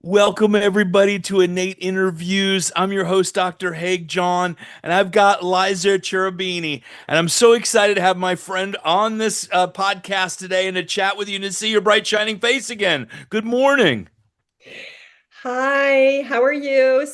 Welcome, everybody, to Innate Interviews. I'm your host, Dr. Haig John, and I've got Liza Cherubini. And I'm so excited to have my friend on this podcast today and to chat with you and to see your bright, shining face again. Good morning. Hi, how are you?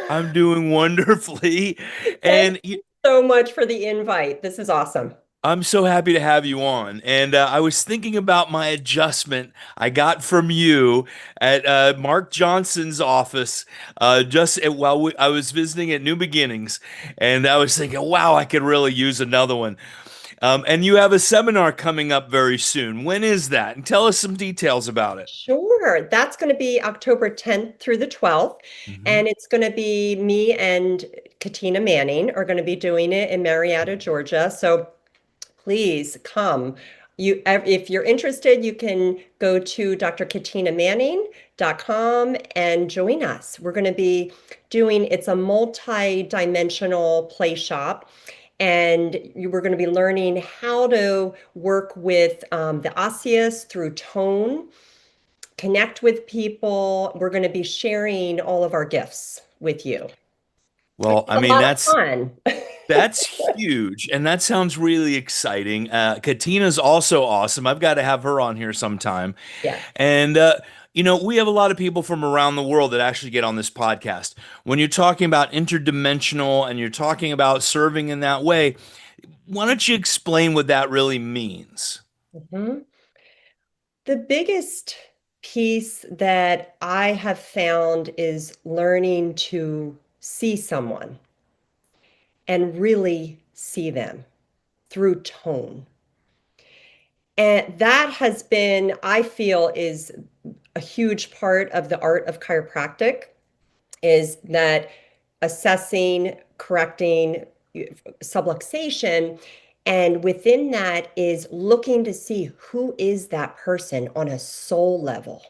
I'm doing wonderfully. Thank And you so much for the invite. This is awesome. I'm so happy to have you on. And I was thinking about my adjustment I got from you at Mark Johnson's office while I was visiting at New Beginnings. And I was thinking, wow, I could really use another one. And you have a seminar coming up very soon. When is that? And tell us some details about it. Sure. That's going to be October 10th through the 12th. Mhm. And it's going to be me and Katina Manning are going to be doing it in Marietta, Georgia. So please come. If you're interested, you can go to drkatinamanning.com and join us. We're going to be it's a multi-dimensional play shop, and we're going to be learning how to work with the osseous through tone, connect with people. We're going to be sharing all of our gifts with you. Well, It's I a mean, lot of that's fun. That's huge, and that sounds really exciting. Katina's also awesome. I've got to have her on here sometime. Yes. And we have a lot of people from around the world that actually get on this podcast. When you're talking about interdimensional and you're talking about serving in that way, why don't you explain what that really means? Mhm. The biggest piece that I have found is learning to see someone and really see them through tone. And that has been, I feel, is a huge part of the art of chiropractic, is that assessing, correcting subluxation. And within that is looking to see who is that person on a soul level.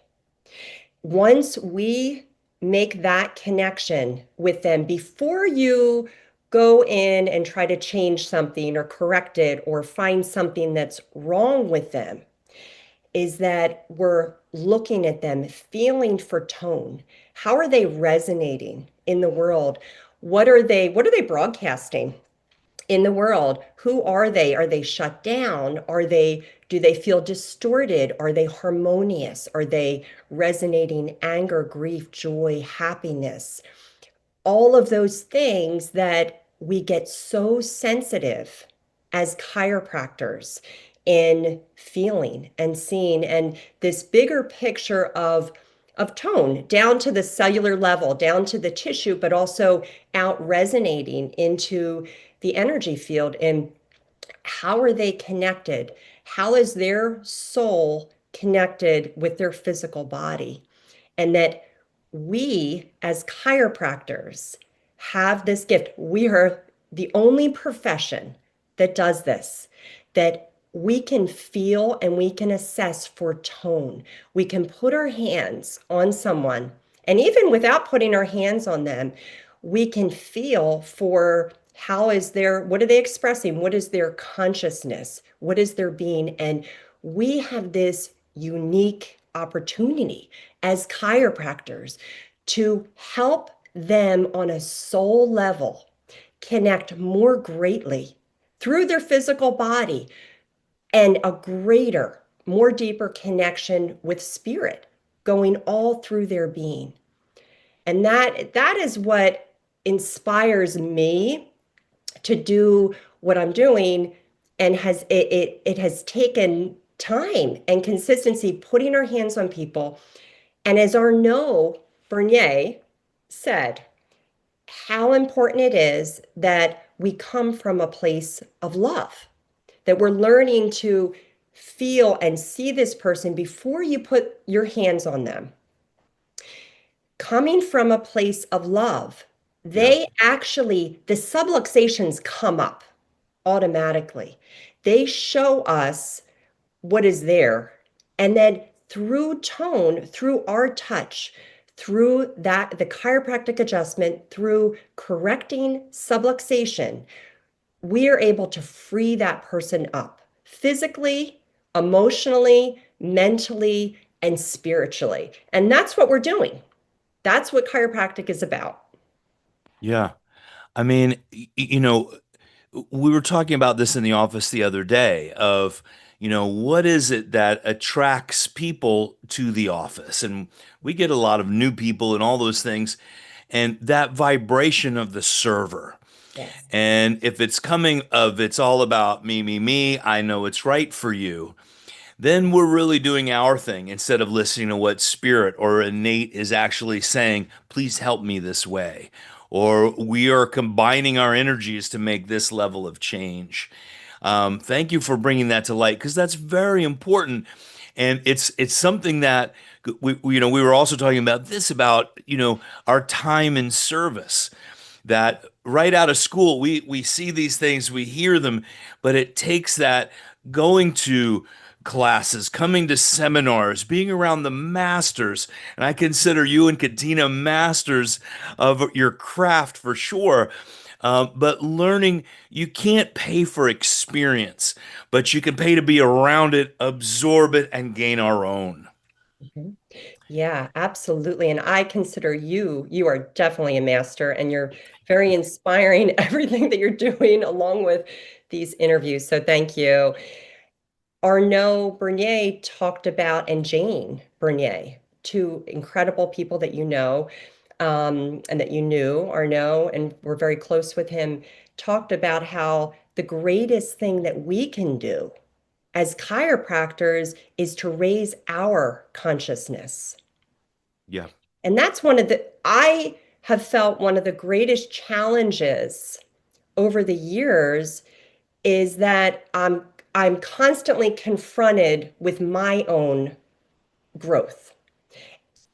Once we make that connection with them, before you go in and try to change something or correct it or find something that's wrong with them, is that we're looking at them, feeling for tone. How are they resonating in the world? What are they broadcasting in the world? Who are they? Are they shut down? Do they feel distorted? Are they harmonious? Are they resonating anger, grief, joy, happiness? All of those things that we get so sensitive as chiropractors in feeling and seeing, and this bigger picture of tone down to the cellular level, down to the tissue, but also out resonating into the energy field. And how are they connected? How is their soul connected with their physical body? And that we, as chiropractors, have this gift. We are the only profession that does this, that we can feel and we can assess for tone. We can put our hands on someone, and even without putting our hands on them, we can feel for what are they expressing? What is their consciousness? What is their being? And we have this unique opportunity as chiropractors to help them on a soul level connect more greatly through their physical body and a greater, more deeper connection with spirit going all through their being. And that is what inspires me to do what I'm doing, and it has taken time and consistency putting our hands on people. And as Arno Burnier said, how important it is that we come from a place of love, that we're learning to feel and see this person before you put your hands on them. Coming from a place of love, Yeah. the subluxations come up automatically. They show us what is there. And then through tone, through our touch, through the chiropractic adjustment, through correcting subluxation, we are able to free that person up physically, emotionally, mentally, and spiritually. And that's what we're doing. That's what chiropractic is about. Yeah. I mean, we were talking about this in the office the other day of, what is it that attracts people to the office? And we get a lot of new people and all those things, and that vibration of the server. Yes. And if it's coming of it's all about me, me, me, I know it's right for you, then we're really doing our thing instead of listening to what spirit or innate is actually saying, please help me this way. Or we are combining our energies to make this level of change. Thank you for bringing that to light because that's very important, and it's something that we were also talking about this about our time in service that right out of school we see these things, we hear them, but it takes that going to classes, coming to seminars, being around the masters, and I consider you and Katina masters of your craft for sure. But learning, you can't pay for experience, but you can pay to be around it, absorb it, and gain our own. Mhm. Yeah, absolutely. And I consider you are definitely a master and you're very inspiring everything that you're doing along with these interviews. So thank you. Arno Burnier talked about, and Jane Burnier, two incredible people that you know, and that you knew, Arno, and were very close with him, talked about how the greatest thing that we can do as chiropractors is to raise our consciousness. Yeah, And that's I have felt one of the greatest challenges over the years is that I'm constantly confronted with my own growth.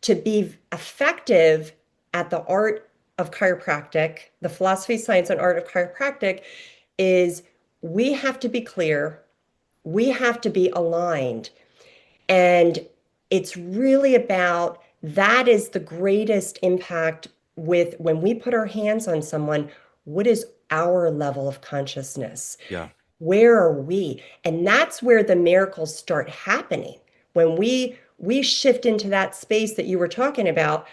To be effective at the art of chiropractic, the philosophy, science, and art of chiropractic is we have to be clear, we have to be aligned. And it's really about that is the greatest impact with when we put our hands on someone, what is our level of consciousness? yeah, Where are we? And that's where the miracles start happening. When we shift into that space that you were talking about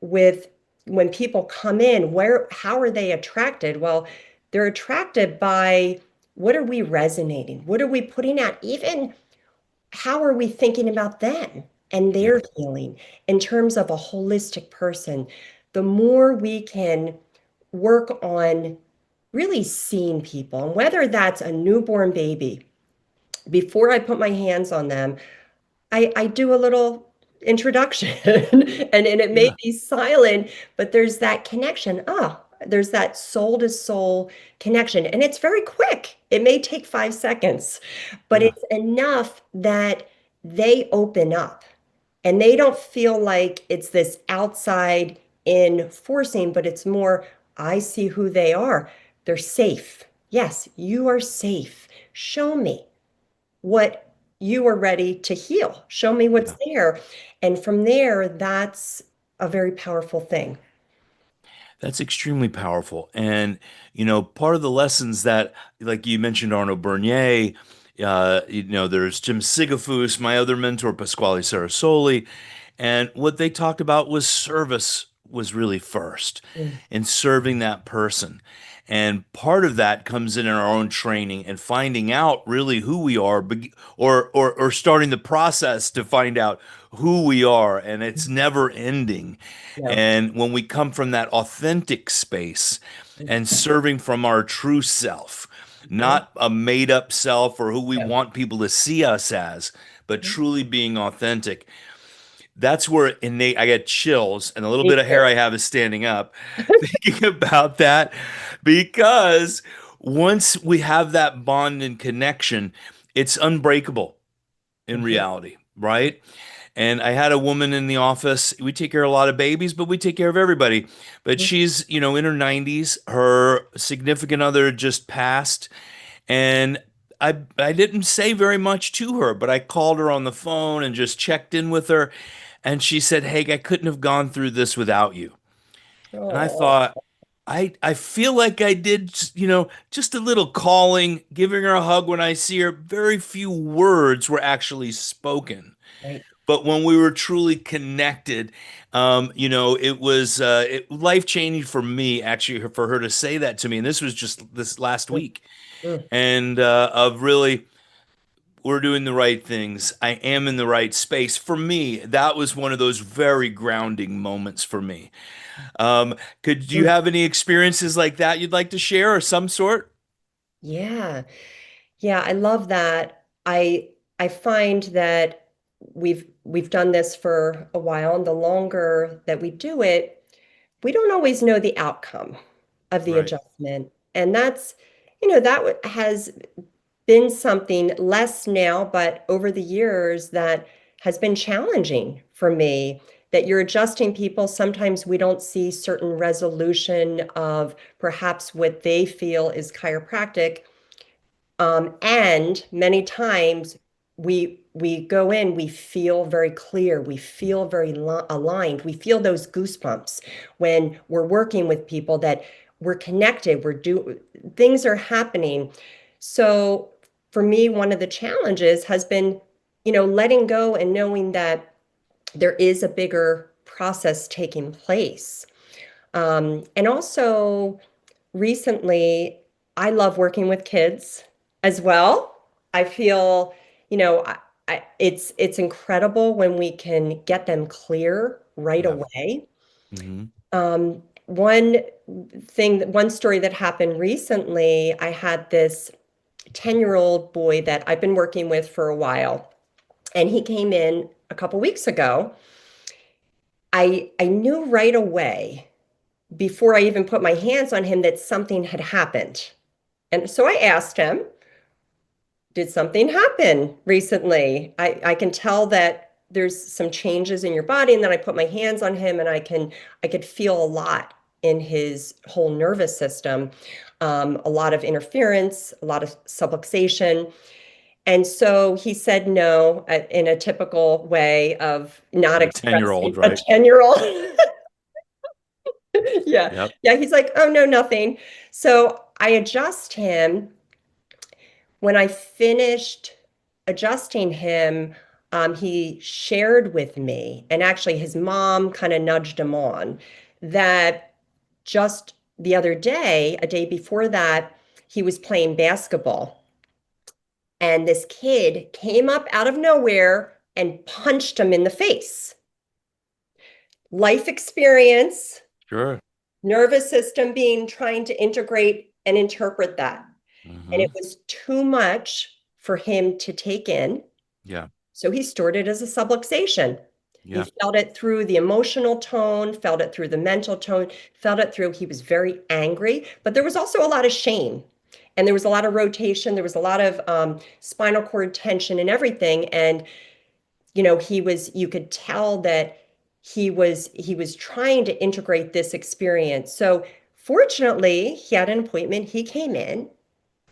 with when people come in, where how are they attracted? Well, they're attracted by what are we resonating? What are we putting out? Even how are we thinking about them and yeah, their healing in terms of a holistic person? The more we can work on really seeing people, and whether that's a newborn baby, before I put my hands on them, I do a little introduction and it may yeah, be silent, but there's that connection. Ah, there's that soul to soul connection. And it's very quick. It may take 5 seconds, but yeah, it's enough that they open up and they don't feel like it's this outside in forcing, but it's more, I see who they are. They're safe. Yes, you are safe. Show me what you are ready to heal. Show me what's yeah. there. And from there, that's a very powerful thing. That's extremely powerful. And, part of the lessons that, like you mentioned, Arno Burnier, there's Jim Sigafus, my other mentor, Pasquale Cerasoli. And what they talked about was service was really first Mm. and serving that person. And part of that comes in our own training and finding out really who we are, or starting the process to find out who we are. And it's never ending. No. And when we come from that authentic space and serving from our true self, Mhm. not a made up self or who we No. want people to see us as, but Mhm. truly being authentic, that's where innate, I get chills and a little Me bit of hair too. I have is standing up thinking about that because once we have that bond and connection, it's unbreakable in Mhm. reality, right? And I had a woman in the office. We take care of a lot of babies, but we take care of everybody. But Mhm. she's, in her 90s. Her significant other just passed. And I didn't say very much to her, but I called her on the phone and just checked in with her. And she said, "Hey, I couldn't have gone through this without you." And I Oh, thought, I feel like I did, just a little calling, giving her a hug when I see her. Very few words were actually spoken, right. but when we were truly connected, it was life changing for me actually for her to say that to me. And this was just this last week, Mm. and of really we're doing the right things. I am in the right space. For me, that was one of those very grounding moments for me. Um, do you Mm. have any experiences like that you'd like to share or some sort? Yeah. Yeah, I love that. I find that we've done this for a while, and the longer that we do it, we don't always know the outcome of the Right. adjustment. And that's, has been something less now, but over the years that has been challenging for me. That you're adjusting people. Sometimes we don't see certain resolution of perhaps what they feel is chiropractic. And many times we go in, we feel very clear, we feel very aligned, we feel those goosebumps when we're working with people that we're connected, things are happening. So for me, one of the challenges has been, letting go and knowing that there is a bigger process taking place. And also recently, I love working with kids as well. I feel, it's incredible when we can get them clear right Yeah. away. Hmm. One one story that happened recently, I had this 10-year-old boy that I've been working with for a while, and he came in a couple weeks ago. I knew right away before I even put my hands on him that something had happened. And so I asked him, did something happen recently? I can tell that there's some changes in your body. And then I put my hands on him and I could feel a lot in his whole nervous system, a lot of interference, a lot of subluxation. And so he said no in a typical way of not For a 10-year-old, expressing a right? 10-year-old. Yeah. Yep. Yeah. He's like, oh, no, nothing. So I adjust him. When I finished adjusting him, he shared with me, and actually his mom kind of nudged him on that just the other day, a day before that, he was playing basketball. And this kid came up out of nowhere and punched him in the face. Life experience, Sure. nervous system being trying to integrate and interpret that. And it Hmm. was too much for him to take in. Yeah. So he stored it as a subluxation. He Yeah. felt it through the emotional tone, felt it through the mental tone, felt it through, he was very angry, but there was also a lot of shame. And there was a lot of rotation. There was a lot of spinal cord tension and everything. And, you could tell that he was trying to integrate this experience. So fortunately, he had an appointment. He came in.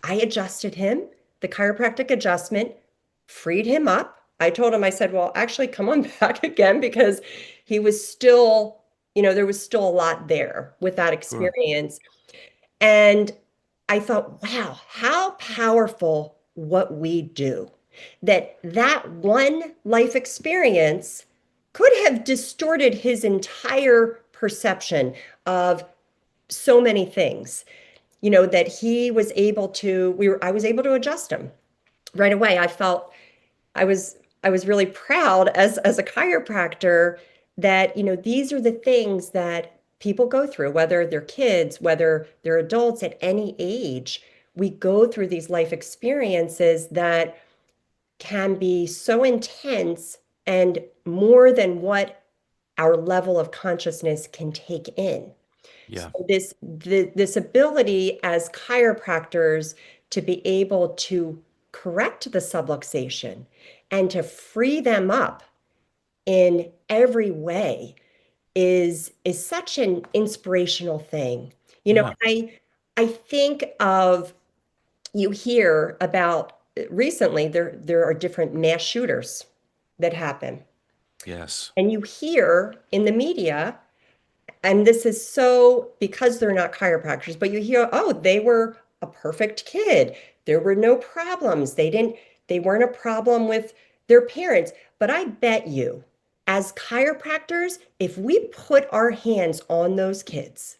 I adjusted him, the chiropractic adjustment freed him up. I told him, I said, well, actually, come on back again because he was still, there was still a lot there with that Sure. experience. And I thought, wow, how powerful what we do. That one life experience could have distorted his entire perception of so many things, that he was able to, I was able to adjust him right away. I was really proud as a chiropractor that, these are the things that people go through, whether they're kids, whether they're adults at any age. We go through these life experiences that can be so intense and more than what our level of consciousness can take in. So Yeah. this ability as chiropractors to be able to correct the subluxation and to free them up in every way is such an inspirational thing. Yeah. I think of, you hear about recently there are different mass shooters that happen. Yes. And you hear in the media, and this is so because they're not chiropractors, but you hear, oh, they were a perfect kid. There were no problems. They weren't a problem with their parents. But I bet you, as chiropractors, if we put our hands on those kids,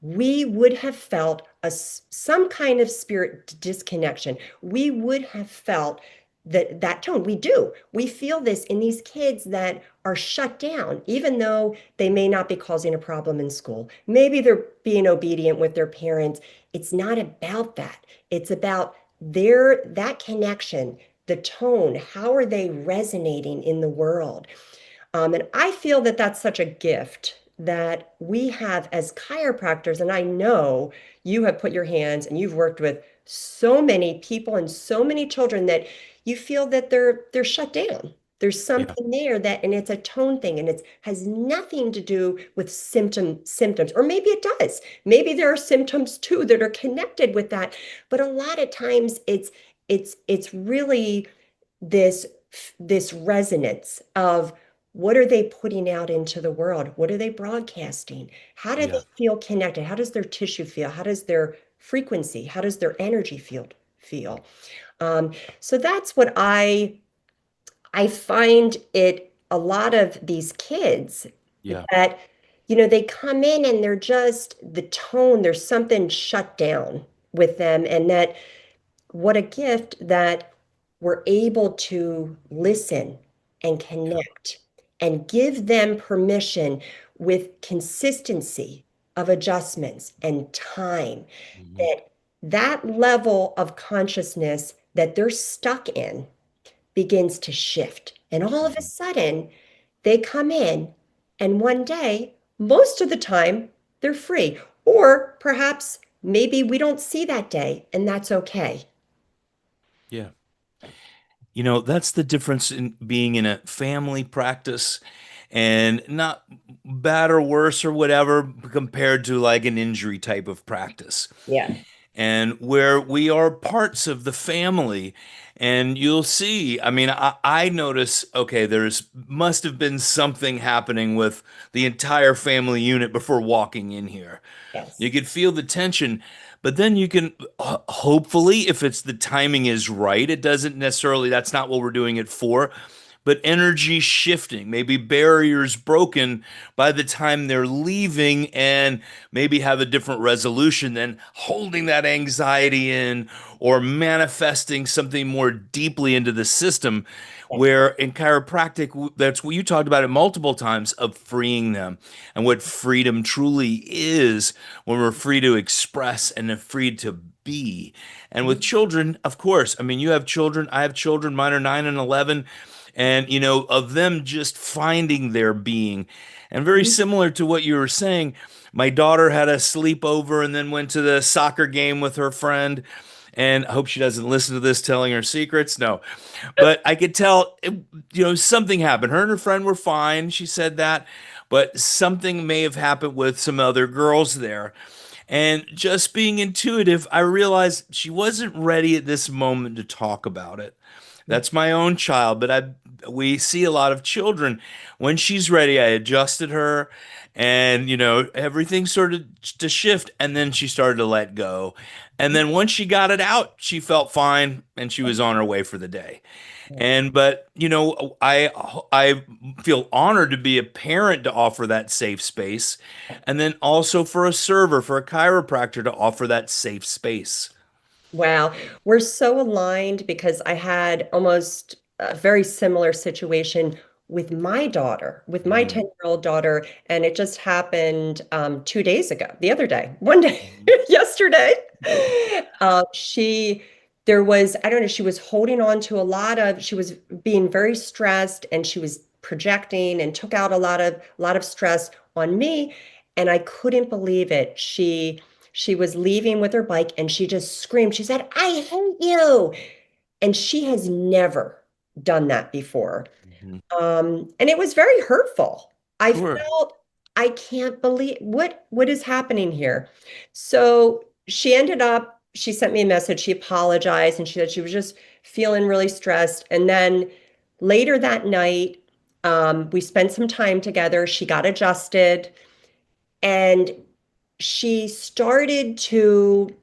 we would have felt some kind of spirit disconnection. We would have felt that tone. We do. We feel this in these kids that are shut down, even though they may not be causing a problem in school. Maybe they're being obedient with their parents. It's not about that. It's about that connection, the tone. How are they resonating in the world? And I feel that that's such a gift that we have as chiropractors. And I know you have put your hands and you've worked with so many people and so many children that you feel that they're shut down. There's Yeah. something there that, and it's a tone thing, and it has nothing to do with symptoms, or maybe it does. Maybe there are symptoms too that are connected with that. But a lot of times it's really this this resonance of what are they putting out into the world? What are they broadcasting? How do they Yeah. feel connected? How does their tissue feel? How does their frequency, how does their energy field feel? Um, so that's what I find it a lot of these kids Yeah. that, they come in and they're just the tone, there's something shut down with them, and that what a gift that we're able to listen and Yeah. connect and give them permission with consistency of adjustments and time, Mhm. that level of consciousness that they're stuck in begins to shift. And all of a Mhm. sudden, they come in, and one day, most of the time, they're free. Or perhaps maybe we don't see that day, and that's okay. Yeah. That's the difference in being in a family practice and not bad or worse or whatever compared to like an injury type of practice. Yeah. And where we are parts of the family. And you'll see, I mean, I notice, okay, there's must have been something happening with the entire family unit before walking in here. You Yes. could feel the tension, but then you can hopefully, if it's the timing is right, it doesn't necessarily, that's not what we're doing it for, but energy shifting, maybe barriers broken by the time they're leaving and maybe have a different resolution than holding that anxiety in or manifesting something more deeply into the system. Yes. Where in chiropractic, that's what you talked about it multiple times of freeing them and what freedom truly is when we're free to express and free to be. And with children, of course, I mean, you have children, I have children, mine are 9 and 11, and, of them just finding their being. And very Mhm. similar to what you were saying, my daughter had a sleepover and then went to the soccer game with her friend. And I hope she doesn't listen to this telling her secrets. No, but I could tell, something happened. Her and her friend were fine. She said that, but something may have happened with some other girls there. And just being intuitive, I realized she wasn't ready at this moment to talk about it. That's my own child, but we see a lot of children. When she's ready, I adjusted her and everything started to shift and then she started to let go. And then once she got it out, she felt fine and she was on her way for the day. And but I feel honored to be a parent to offer that safe space and then also for a server, for a chiropractor to offer that safe space. Wow. We're so aligned because I had almost a very similar situation with my daughter, with my Mhm. 10-year-old daughter, and it just happened 2 days ago, the other day, one day, Mhm. yesterday. There was, I don't know, she was holding on to she was being very stressed and she was projecting and took out a lot of stress on me. And I couldn't believe it. She was leaving with her bike and she just screamed. She said, "I hate you." And she has never done that before. Mhm. And it was very hurtful. I Sure. felt, I can't believe what is happening here. So she sent me a message. She apologized and she said she was just feeling really stressed. And then later that night, we spent some time together. She got adjusted and she started to,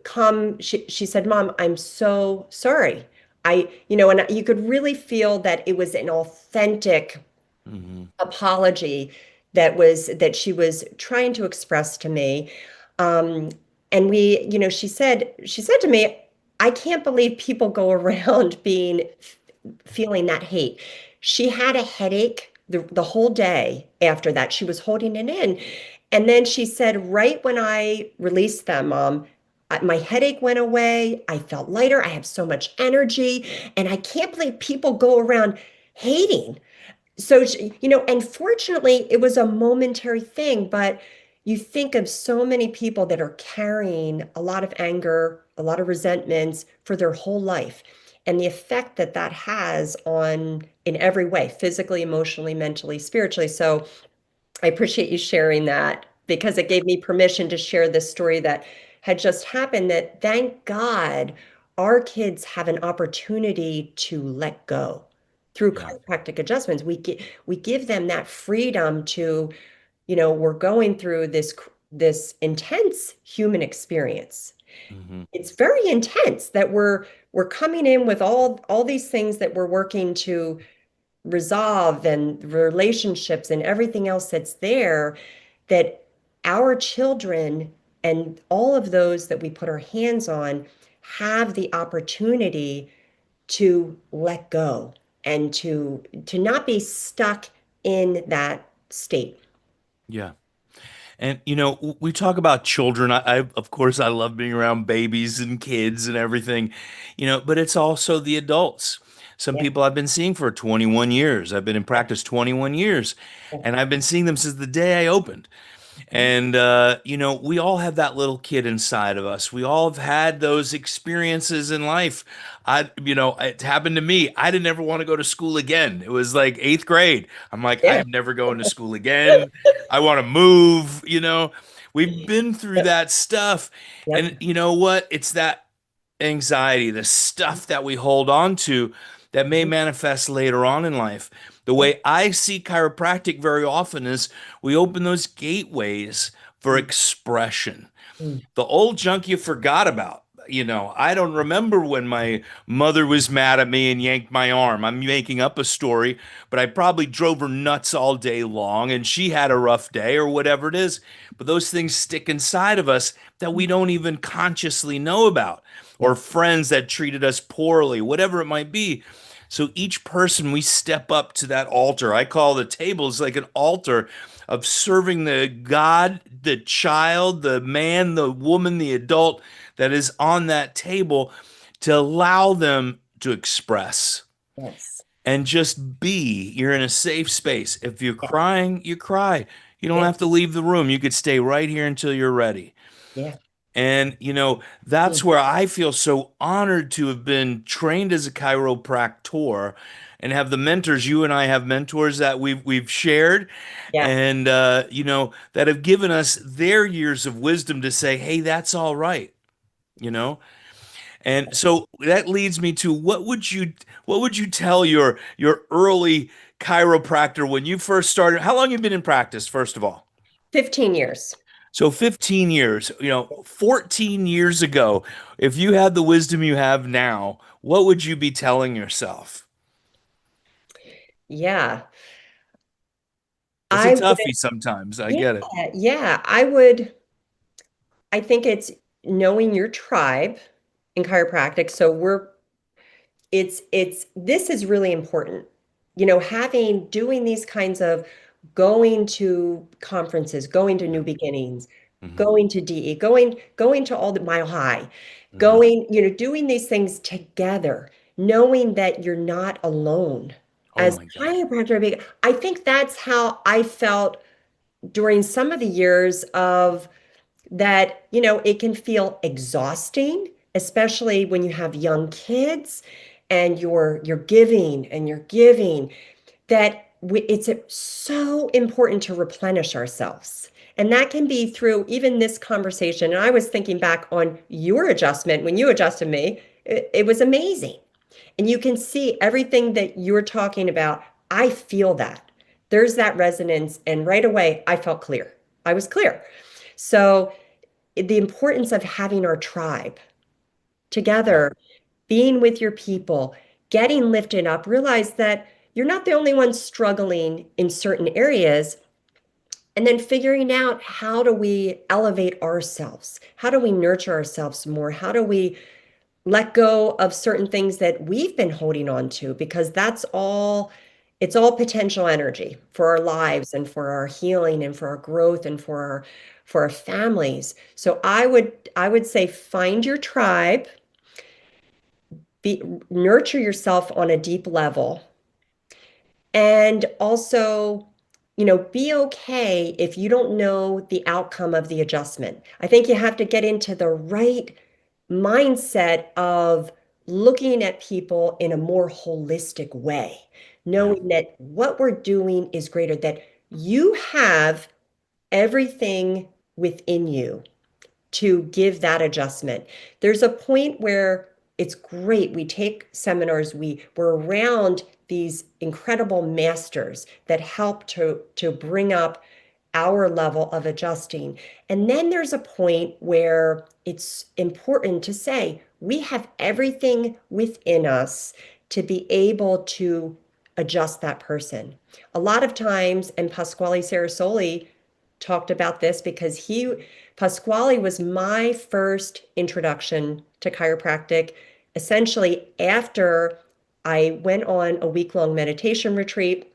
come. She said, "Mom, I'm so sorry. and you could really feel that it was an authentic Hmm. apology that she was trying to express to me. Um, and she said to me, I can't believe people go around feeling that hate. She had a headache the whole day after that. She was holding it in. And then she said, right when I released them, my headache went away. I felt lighter. I have so much energy. And I can't believe people go around hating. So, and fortunately, it was a momentary thing, but you think of so many people that are carrying a lot of anger, a lot of resentments for their whole life, and the effect that that has on in every way, physically, emotionally, mentally, spiritually. So, I appreciate you sharing that because it gave me permission to share this story that had just happened that thank God our kids have an opportunity to let go through Yeah. chiropractic adjustments. We give them that freedom to, we're going through this intense human experience. Hmm. It's very intense that we're coming in with all these things that we're working to resolve and relationships and everything else that's there that our children and all of those that we put our hands on have the opportunity to let go and to not be stuck in that state. Yeah. And we talk about children. Of course, I love being around babies and kids and everything, but it's also the adults. Some Yeah, people I've been seeing for 21 years. I've been in yeah, practice 21 years, yeah, and I've been seeing them since the day I opened. yeah, And, we all have that little kid inside of us. We all have had those experiences in life. It happened to me. I didn't ever want to go to school again. It was like eighth grade. I'm like, I yeah, am never going to school again. I want to move. We've been through yep, that stuff. And yep, you know what? It's that anxiety, the stuff that we hold on to that may mhm, manifest later on in life. The yeah, way I see chiropractic very often is we open those gateways for mm, expression. mm, The old junk you forgot about. I don't remember when my mother was mad at me and yanked my arm. I'm making up a story, but I probably drove her nuts all day long and she had a rough day or whatever it is. But those things stick inside of us that we don't even consciously know about, or yeah, friends that treated us poorly, whatever it might be. So each person we step up to that altar. I call the tables like an altar of serving the God, the child, the man, the woman, the adult that is on that table to allow them to express yes, and just be. You're in a safe space. If you're yeah, crying, you cry. You don't yeah, have to leave the room. You could stay right here until you're ready. yeah, And, that's mm, where I feel so honored to have been trained as a chiropractor and have the mentors. You and I have mentors that we've shared yeah, and, that have given us their years of wisdom to say, hey, that's all right, you know? And so that leads me to what would you tell your early chiropractor when you first started? How long have you been in practice, first of all? 15 years. So 15 years, 14 years ago, if you had the wisdom you have now, what would you be telling yourself? Yeah. It's a I would, toughie sometimes. I yeah, get it. yeah, I think it's knowing your tribe in chiropractic. So this is really important. Doing these kinds of going to conferences, going to Yeah. New Beginnings, Hmm. going to DE, going to all the Mile High, Hmm. doing these things together, knowing that you're not alone. Oh As my a God. chiropractor, I think that's how I felt during some of the years of that, it can feel exhausting, especially when you have young kids and you're giving and you're giving, it's so important to replenish ourselves. And that can be through even this conversation. And I was thinking back on your adjustment when you adjusted me, it was amazing. And you can see everything that you're talking about. I feel that. There's that resonance. And right away, I felt clear. I was clear. So the importance of having our tribe Yeah. together being with your people, getting lifted up, realize that you're not the only one struggling in certain areas, and then figuring out how do we elevate ourselves? How do we nurture ourselves more? How do we let go of certain things that we've been holding on to? Because it's all potential energy for our lives and for our healing and for our growth and for our families. So I would say find your tribe, be nurture yourself on a deep level, and also, be okay if you don't know the outcome of the adjustment. I think you have to get into the right mindset of looking at people in a more holistic way, Yeah. knowing that what we're doing is greater, that you have everything within you to give that adjustment. There's a point where it's great. We take seminars, we're around these incredible masters that help to bring up our level of adjusting. And then there's a point where it's important to say, we have everything within us to be able to adjust that person. A lot of times, and Pasquale Cerasoli talked about this because Pasquale was my first introduction to chiropractic. Essentially, after I went on a week-long meditation retreat,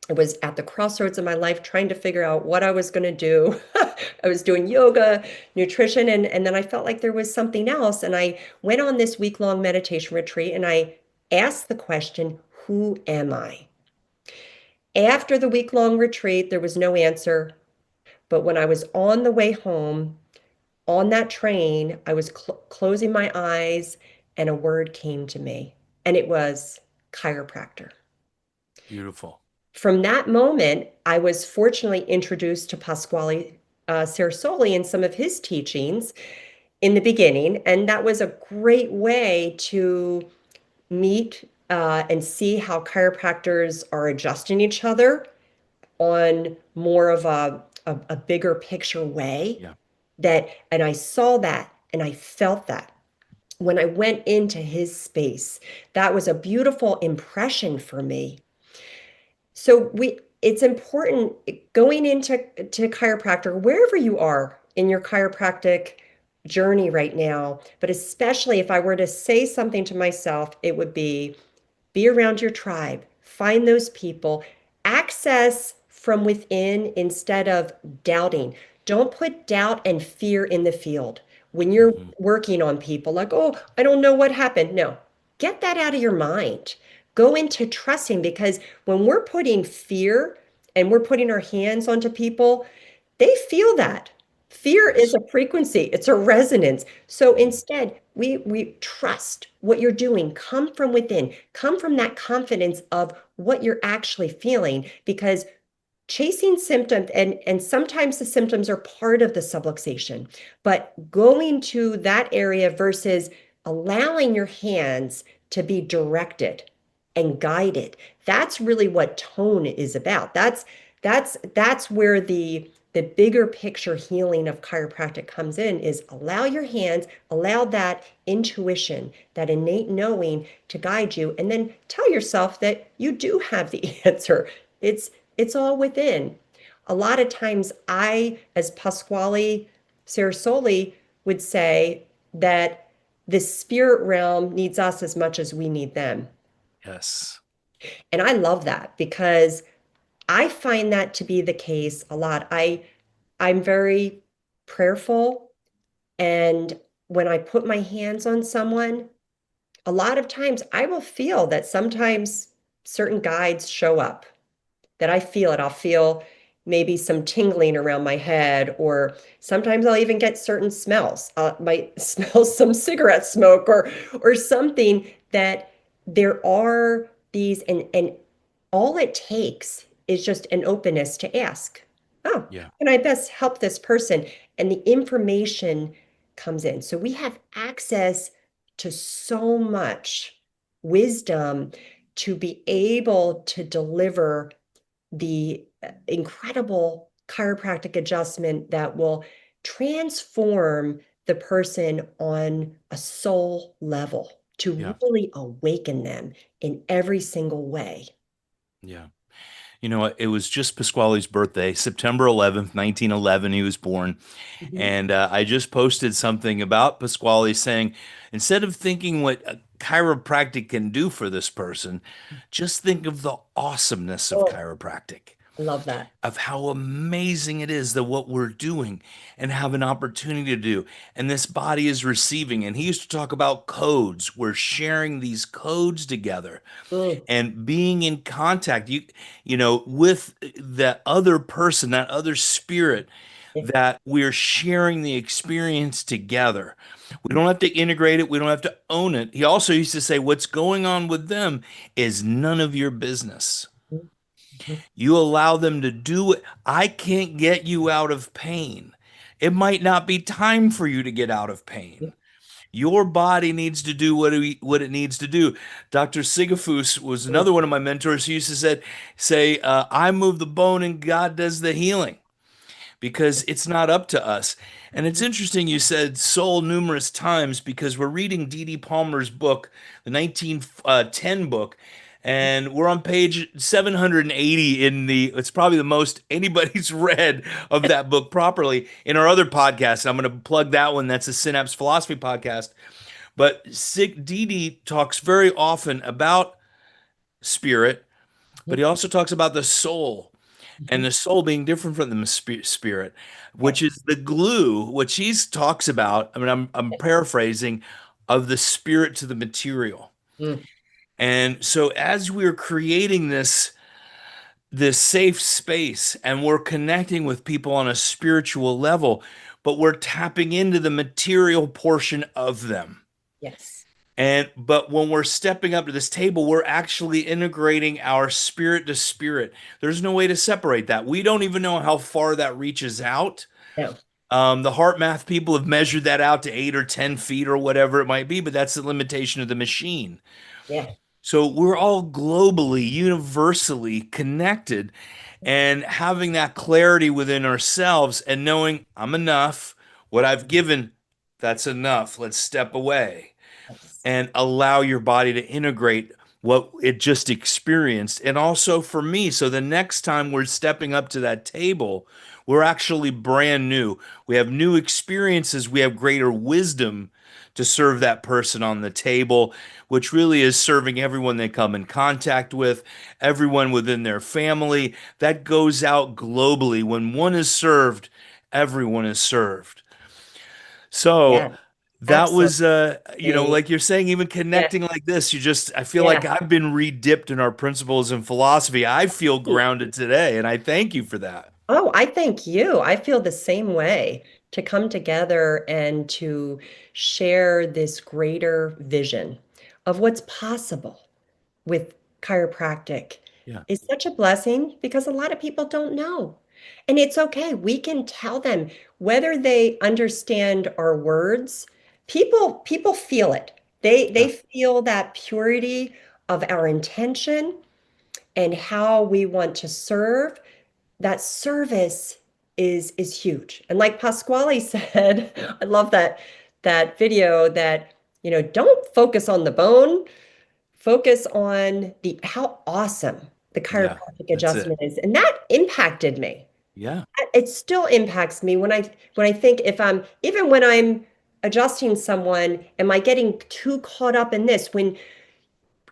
I was at the crossroads of my life trying to figure out what I was going to do. I was doing yoga, nutrition, and then I felt like there was something else. And I went on this week-long meditation retreat and I asked the question, who am I? After the week-long retreat, there was no answer. But when I was on the way home, on that train, I was closing my eyes and a word came to me, and it was chiropractor. Beautiful. From that moment, I was fortunately introduced to Pasquale Cerasoli and some of his teachings in the beginning, and that was a great way to meet and see how chiropractors are adjusting each other on more of a bigger picture way. Yeah. And I saw that and I felt that when I went into his space. That was a beautiful impression for me. So it's important going into chiropractor, wherever you are in your chiropractic journey right now, but especially if I were to say something to myself, it would be around your tribe, find those people, access from within instead of doubting. Don't put doubt and fear in the field when you're Hmm. working on people like, oh, I don't know what happened. No, get that out of your mind. Go into trusting, because when we're putting fear and we're putting our hands onto people, they feel that. Fear is Yes. a frequency, it's a resonance. So Mhm. instead, we trust what you're doing. Come from within, come from that confidence of what you're actually feeling, because chasing symptoms, and sometimes the symptoms are part of the subluxation, but going to that area versus allowing your hands to be directed and guided, that's really what tone is about. That's where the bigger picture healing of chiropractic comes in, is allow your hands, allow that intuition, that innate knowing to guide you, and then tell yourself that you do have the answer. It's all within. A lot of times I, as Pasquale Cerasoli would say, that the spirit realm needs us as much as we need them. Yes. And I love that because I find that to be the case a lot. I'm very prayerful, and when I put my hands on someone, a lot of times I will feel that sometimes certain guides show up, that I feel it. I'll feel maybe some tingling around my head, or sometimes I'll even get certain smells. Might smell some cigarette smoke or something, that there are these, and all it takes is just an openness to ask, oh, Yeah. can I best help this person? And the information comes in. So we have access to so much wisdom to be able to deliver the incredible chiropractic adjustment that will transform the person on a soul level. to Yeah. really awaken them in every single way. Yeah. You know, it was just Pasquale's birthday, September 11th, 1911. He was born. Mhm. And I just posted something about Pasquale saying, instead of thinking what a chiropractic can do for this person, just think of the awesomeness of Oh, chiropractic, I love that. of how amazing it is that what we're doing and have an opportunity to do. And this body is receiving. And he used to talk about codes. We're sharing these codes together Mm, and being in contact, with that other person, that other spirit, yeah. that we're sharing the experience together. We don't have to integrate it, we don't have to own it. He also used to say what's going on with them is none of your business. Mhm. Mhm. You allow them to do it. I can't get you out of pain. It might not be time for you to get out of pain. Your body needs to do what it needs to do. Dr. Sigafus was Mm, another one of my mentors. He used to say, I move the bone and God does the healing, because it's not up to us. And it's mhm. interesting you said soul numerous times, because we're reading Dee Dee Palmer's book, the 1910 book, and we're on page 780 in it's probably the most anybody's read of that book properly in our other podcast. I'm going to plug that one. That's a Synapse Philosophy podcast. But Dee Dee talks very often about spirit, but he Mhm. also talks about the soul, and Mhm. the soul being different from the spirit, which Yes. is the glue, which he talks about. I mean, I'm paraphrasing, of the spirit to the material. Mm, And so as we're creating this safe space and we're connecting with people on a spiritual level, but we're tapping into the material portion of them. yes. And but when we're stepping up to this table, we're actually integrating our spirit to spirit. There's no way to separate that. We don't even know how far that reaches out. No. The heart math people have measured that out to 8 or 10 feet or whatever it might be, but that's the limitation of the machine. Yeah. So we're all globally, universally connected, and having that clarity within ourselves and knowing I'm enough, what I've given, that's enough. Let's step away Yes. and allow your body to integrate what it just experienced. And also for me, so the next time we're stepping up to that table, we're actually brand new. We have new experiences, we have greater wisdom to serve that person on the table, which really is serving everyone they come in contact with, everyone within their family. That goes out globally. When one is served, everyone is served. So Yeah. that was, Absolutely. like you're saying, even Yeah. connecting like this, I feel like Yeah. I've been re-dipped in our principles and philosophy. I feel grounded today, and I thank you for that. Oh, I thank you. I feel the same way to come together and to share this greater vision of what's possible with chiropractic Yeah. is such a blessing because a lot of people don't know. And it's okay. We can tell them whether they understand our words. People feel it. They Yeah. feel that purity of our intention and how we want to serve. That service is huge. And like Pasquale said, I love that video that, don't focus on the bone, focus on the how awesome the Yeah. chiropractic That's it. adjustment is. And that impacted me. Yeah. It still impacts me when I think if I'm even when I'm adjusting someone, am I getting too caught up in this? When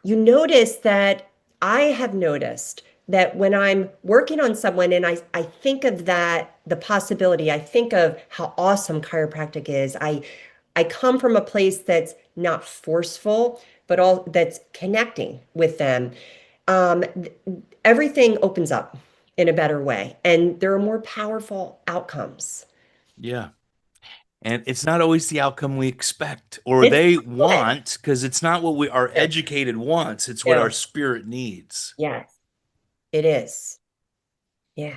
you notice that I have noticed that when I'm working on someone and I think of that, the possibility, I think of how awesome chiropractic is. I come from a place that's not forceful, but all that's connecting with them. th- Everything opens up in a better way, and there are more powerful outcomes. Yeah. And it's not always the outcome we expect or It's they good. want, because it's not what our No, educated wants. It's what our no. spirit needs. Yes, it is. Yeah.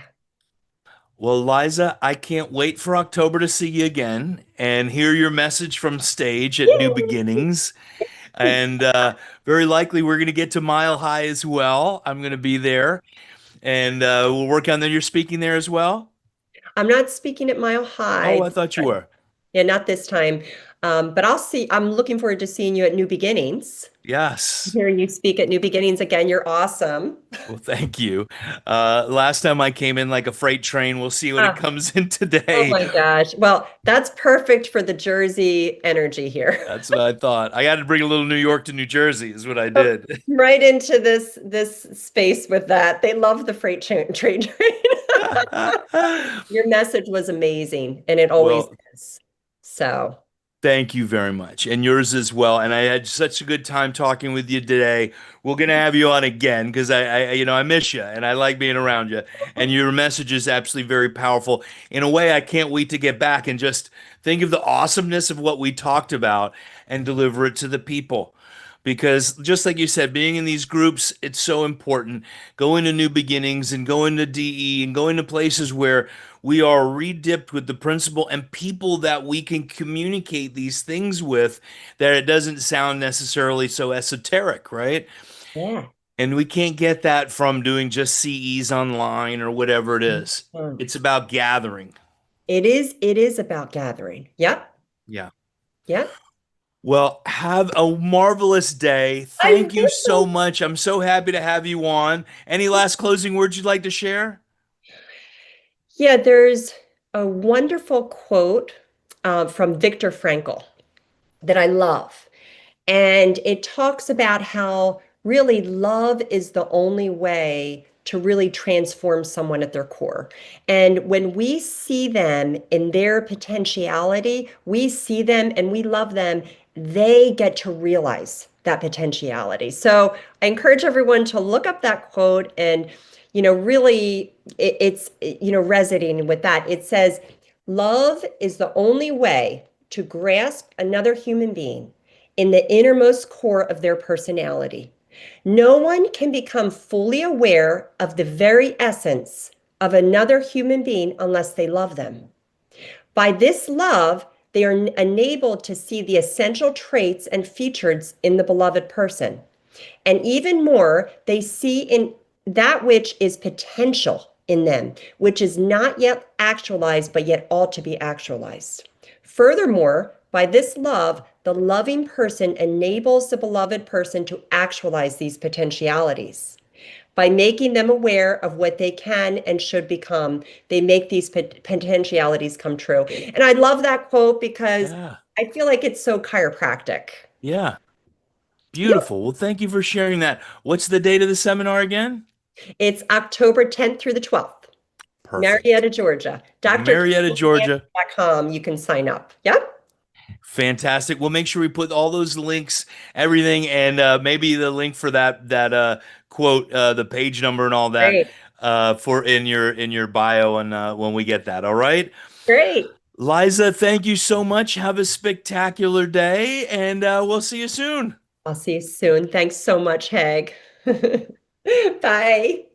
Well, Liza, I can't wait for October to see you again and hear your message from stage at New Beginnings. And very likely we're going to get to Mile High as well. I'm going to be there, and we'll work on that. You're speaking there as well? I'm not speaking at Mile Oh, High. I thought you were. Yeah, not this time. But I'm looking forward to seeing you at New Beginnings. Yes. Hearing you speak at New Beginnings again, you're awesome. Well, thank you. Last time I came in like a freight train. We'll see what it Ah, comes in oh today. my gosh. Well, that's perfect for the Jersey energy here. That's what I thought. I got to bring a little New York to New Jersey, is what I did. Right into this space with that. They love the trade train. Your message was amazing, and it always Well, is. So, thank you very much. And yours as well. And I had such a good time talking with you today. We're gonna have you on again because I miss you and I like being around you. And your message is absolutely very powerful. In a way, I can't wait to get back and just think of the awesomeness of what we talked about and deliver it to the people. Because just like you said, being in these groups, it's so important. Going to New Beginnings and going to DE and going to places where we are redipped with the principle and people that we can communicate these things with, that it doesn't sound necessarily so esoteric, right? yeah. And we can't get that from doing just CEs online or whatever it is. Mhm. It's about gathering. It is about gathering. Yep. Yeah. Yep. Well, have a marvelous day. I Thank you so will. much. I'm so happy to have you on. Any last closing words you'd like to share? Yeah, there's a wonderful quote from Viktor Frankl that I love. And it talks about how really love is the only way to really transform someone at their core. And when we see them in their potentiality, we see them and we love them, they get to realize that potentiality. So I encourage everyone to look up that quote and, really it's resonating with that. It says, love is the only way to grasp another human being in the innermost core of their personality. No one can become fully aware of the very essence of another human being unless they love them. By this love, they are enabled to see the essential traits and features in the beloved person. And even more, they see in that which is potential in them, which is not yet actualized, but yet ought to be actualized. Furthermore, by this love, the loving person enables the beloved person to actualize these potentialities. By making them aware of what they can and should become, they make these potentialities come true. And I love that quote because Yeah. I feel like it's so chiropractic. Yeah. Yep. Beautiful. Well, thank you for sharing that. What's the date of the seminar again? It's October 10th through the 12th. Perfect. Marietta, Georgia. Marietta, Georgia. drkatimanning.com. You can sign up. Yep. Fantastic. We'll make sure we put all those links, everything, and maybe the link for that quote, the page number and all that Great. for in your bio and when we get that. All right. Great. Liza, thank you so much. Have a spectacular day, and we'll see you soon. I'll see you soon. Thanks so much, Heg. Bye.